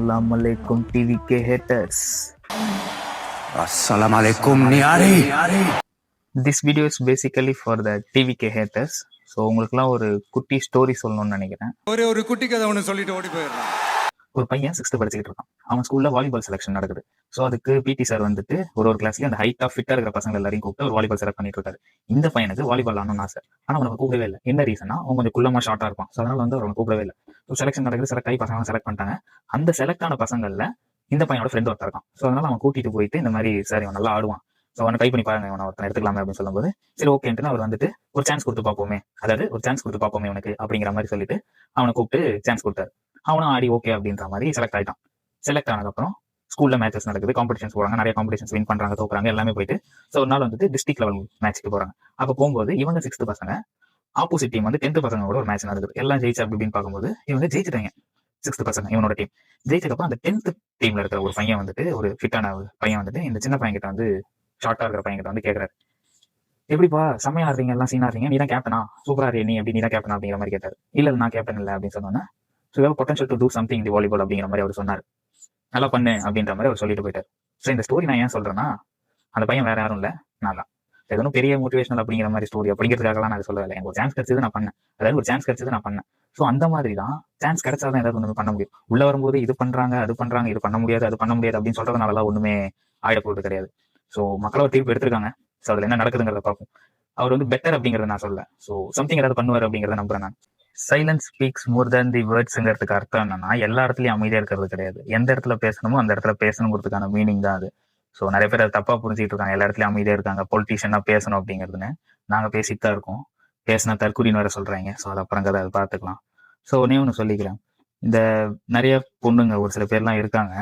Assalamualaikum TVK haters. Assalamualaikum Niari. This video is basically for the TVK haters. So உங்களுக்குலாம் ஒரு குட்டி story சொல்லணும்னு நினைக்கிறேன். ஒரு குட்டி கதை ஒன்று சொல்லிட்டு ஓடி போயிடுறான். ஒரு பையன் 6th படிச்சுக்கிட்டு இருக்கான். அவன் ஸ்கூல்ல வாலிபால் செலக்ஷன் நடக்குது. ஸோ அதுக்கு பிடி சார் வந்துட்டு ஒரு கிளாஸ்லயும் அந்த ஹைட்டா ஃபிட்டா இருக்கிற பசங்க எல்லாரையும் கூப்பிட்டு ஒரு வாலிபால் செலக்ட் பண்ணிட்டு இருக்காரு. இந்த பையனுக்கு வாலிபால் ஆடணும்னு ஆசை. ஆனா அவனுக்கு கூப்பிடவே இல்லை. என்ன ரீசனா அவன் கொஞ்சம் குள்ளமா ஷார்ட்டா இருப்பான். ஸோ அதனால வந்து அவனை கூப்பிடவே இல்லை. ஸோ செலக்ஷன் நடக்குது, செலக்ட் ஆகி பசங்க செலக்ட் பண்ணிட்டாங்க. அந்த செலக்ட் ஆன பசங்கள்ல இந்த பையனோட ஃப்ரெண்ட் ஒருத்தர் இருக்கான். ஸோ அதனால அவன் கூட்டிட்டு போயிட்டு இந்த மாதிரி சார் இவன் நல்லா ஆடுவான், ஸோ அவனை ட்ரை பண்ணி பாருங்க, இவனை ஒருத்தனை எடுத்துக்கலாமே அப்படின்னு சொல்லும்போது சரி ஓகேன்ட்டு அவர் வந்துட்டு ஒரு சான்ஸ் கொடுத்து பார்ப்போமே, அதாவது ஒரு சான்ஸ் கொடுத்து பார்ப்போமே உனக்கு அப்படிங்கிற மாதிரி சொல்லிட்டு அவனை கூப்பிட்டு சான்ஸ் கொடுத்தாரு. அவனும் ஆடி ஓகே அப்படின்ற மாதிரி செலக்ட் ஆயிட்டான். செலக்ட் ஆனதுக்கப்புறம் ஸ்கூல்ல மேட்சஸ் நடக்குது, காம்படிஷன்ஸ் போறாங்க, நிறைய காம்படிஷன்ஸ் வின் பண்றாங்க, தோக்குறாங்க, எல்லாமே போயிட்டு ஸோ ஒரு நாள் வந்துட்டு டிஸ்ட்ரிக்ட் லெவல் மேட்ச்சுக்கு போறாங்க. அப்போ போகும்போது இவங்க 6th பசங்க ஆப்போசிட் டீம் வந்து 10th பசங்களோட ஒரு மேட்ச் நடக்குது. எல்லாம் ஜெயிச்சு அப்படி அப்படின்னு பார்க்கும்போது இவங்க ஜெயிச்சிட்டாங்க. 6th பசங்க இவனோட டீம் ஜெயிச்சதுக்கப்புறம் அந்த 10th டீம்ல இருக்கிற ஒரு பையன் வந்துட்டு, ஒரு ஃபிட்டான பையன் வந்துட்டு இந்த சின்ன பையன் கிட்ட வந்து, ஷார்ட்டா இருக்கிற பையன் கிட்ட வந்து கேட்கறாரு, எப்படிப்பா செம்மையா ஆடுறீங்க, எல்லாம் சீனா ஆடுறீங்க, நீ தான் கேப்டனா, சூப்பரா நீ எப்படி நீ தான் கேப்டனா அப்படிங்கிற மாதிரி கேட்டாரு. இல்ல நான் கேப்டன் இல்லை அப்படின்னு சொன்னோன்னா, so you have potential to do something the volleyball அப்படிங்கிற மாதிரி அவர் சொன்னார். நல்லா பண்ணு அப்படின்ற மாதிரி அவர் சொல்லிட்டு போயிட்டார். ஸோ இந்த ஸ்டோரி நான் ஏன் சொல்றேன்னா, அந்த பையன் வேற யாரும் இல்லை, நான் தான். எதுவும் பெரிய மோட்டிவேஷனல் அப்படிங்கிற மாதிரி ஸ்டோரி அப்படிங்கிறதுக்காகலாம் நான் சொல்லலை. எனக்கு ஒரு சான்ஸ் கிடைச்சது நான் பண்ணேன், அதாவது ஒரு சான்ஸ் கிடைச்சது நான் பண்ணேன். ஸோ அந்த மாதிரி தான் சான்ஸ் கிடைச்சாதான் ஏதாவது ஒன்று பண்ண முடியும். உள்ள வரும்போது இது பண்றாங்க அது பண்றாங்க, இது பண்ண முடியாது அது பண்ண முடியாது அப்படின்னு சொல்றதுனாலலாம் ஒண்ணுமே ஆயிடப்போறது கிடையாது. ஸோ மக்களோட தீர்ப்பு எடுத்திருக்காங்க. ஸோ அதுல என்ன நடக்குதுங்கிறத பார்ப்போம். அவர் வந்து பெட்டர் அப்படிங்கறத நான் சொல்ல, ஸோ சம்திங் ஏதாவது பண்ணுவார் அப்படிங்கிறத நம்புறேன் நான். சைலன்ஸ் ஸ்பீக்ஸ் மோர் தேன் தி வேர்ட்ஸ்ங்கிறதுக்கு அர்த்தம் என்னன்னா, எல்லா இடத்துலயும் அமைதியா இருக்கிறது கிடையாது. எந்த இடத்துல பேசணுமோ அந்த இடத்துல பேசணுங்கிறதுக்கான மீனிங் தான் அது. ஸோ நிறைய பேர் அதை தப்பா புரிஞ்சுட்டு இருக்காங்க, எல்லா இடத்துலயும் அமைதியா இருக்காங்க, பொலிட்டீஷியனா பேசணும் அப்படிங்கிறதுன்னு. நாங்க பேசிட்டு தான் இருக்கோம், பேசினா தற்கொலைன்னு வேற சொல்றாங்க. ஸோ அது அப்புறம் அதை பார்த்துக்கலாம். ஸோ ஒன்னு சொல்லிக்கிறேன், இந்த நிறைய பொண்ணுங்க ஒரு சில பேர்லாம் இருக்காங்க,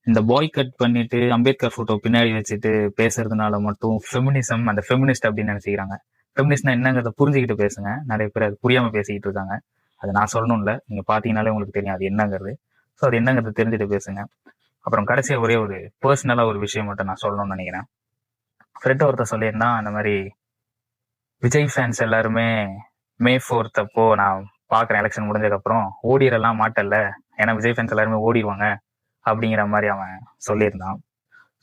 இந்த பாய் கட் பண்ணிட்டு அம்பேத்கர் போட்டோ பின்னாடி வச்சுட்டு பேசுறதுனால மட்டும் ஃபெமினிசம், அந்த ஃபெமினிஸ்ட் அப்படின்னு நினைச்சுக்கிறாங்க. ஃபெமினிஸ்ட்னா என்னங்கிறத புரிஞ்சுக்கிட்டு பேசுங்க. நிறைய பேர் அது புரியாம பேசிக்கிட்டு இருக்காங்க. அது நான் சொல்லணும்ல, நீங்க பாத்தீங்கன்னாலே உங்களுக்கு தெரியும் அது என்னங்கிறது. ஸோ அது என்னங்கிறது தெரிஞ்சுட்டு பேசுங்க. அப்புறம் கடைசியா ஒரே ஒரு பர்சனலா ஒரு விஷயம் மட்டும் நான் சொல்லணும்னு நினைக்கிறேன். ஃப்ரெண்ட் ஒருத்தர் சொல்லியிருந்தா, அந்த மாதிரி விஜய் ஃபேன்ஸ் எல்லாருமே May 4th அப்போ நான் பாக்குறேன், எலெக்ஷன் முடிஞ்சதுக்கு அப்புறம் ஓடிடலாம் மாட்டல, ஏன்னா விஜய் ஃபேன்ஸ் எல்லாருமே ஓடிடுவாங்க அப்படிங்கிற மாதிரி அவன் சொல்லியிருந்தான்.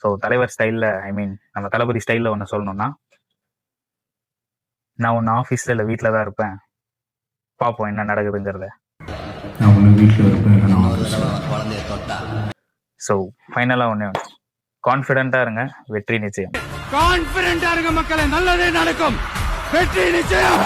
ஸோ தலைவர் ஸ்டைல்ல, ஐ மீன் நம்ம தளபதி ஸ்டைல்ல ஒன்று சொல்லணும்னா, நான் ஒன்று ஆஃபீஸ்ல இல்லை வீட்டில் தான் இருப்பேன், பார்ப்போம் என்ன நடக்குதுங்கிறத. ஸோ ஃபைனலாக ஒன்று, கான்ஃபிடென்ட்டா இருங்க, வெற்றி நிச்சயம். கான்ஃபிடென்ட்டா இருங்க மக்களே, நல்லதே நடக்கும், வெற்றி நிச்சயம்.